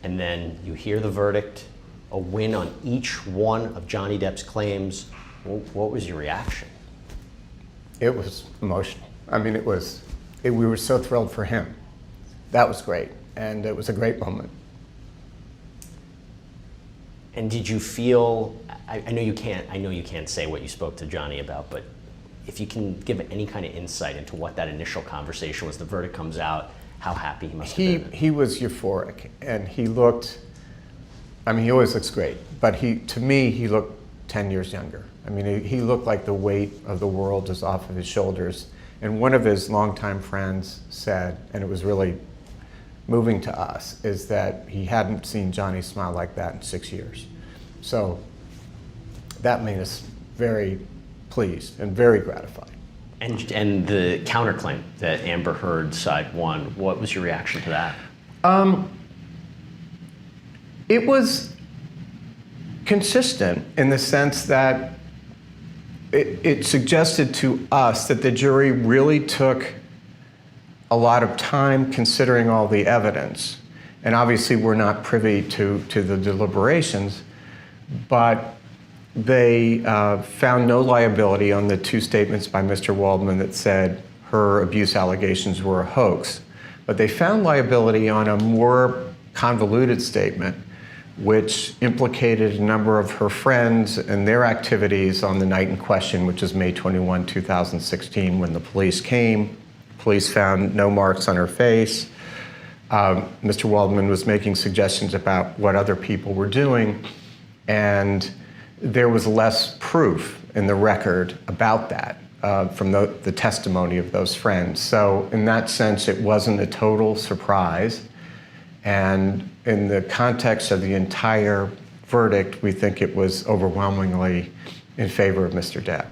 and then you hear the verdict, a win on each one of Johnny Depp's claims. What was your reaction? It was emotional. I mean, we were so thrilled for him. That was great, and it was a great moment. And did you feel, I know you can't say what you spoke to Johnny about, but if you can give any kind of insight into what that initial conversation was, the verdict comes out, how happy he must have been. He was euphoric, and he looked, I mean, he always looks great, but to me, he looked 10 years younger. I mean, he looked like the weight of the world is off of his shoulders. And one of his longtime friends said, and it was really moving to us, is that he hadn't seen Johnny smile like that in 6 years. So that made us very pleased and very gratified. And the counterclaim that Amber Heard's side won, what was your reaction to that? It was consistent in the sense that it suggested to us that the jury really took a lot of time considering all the evidence. And obviously we're not privy to the deliberations, but they found no liability on the two statements by Mr. Waldman that said her abuse allegations were a hoax. But they found liability on a more convoluted statement which implicated a number of her friends and their activities on the night in question, which is May 21, 2016, when the police came. Police found no marks on her face. Mr. Waldman was making suggestions about what other people were doing, and there was less proof in the record about that from the testimony of those friends. So in that sense, it wasn't a total surprise. And in the context of the entire verdict, we think it was overwhelmingly in favor of Mr. Depp.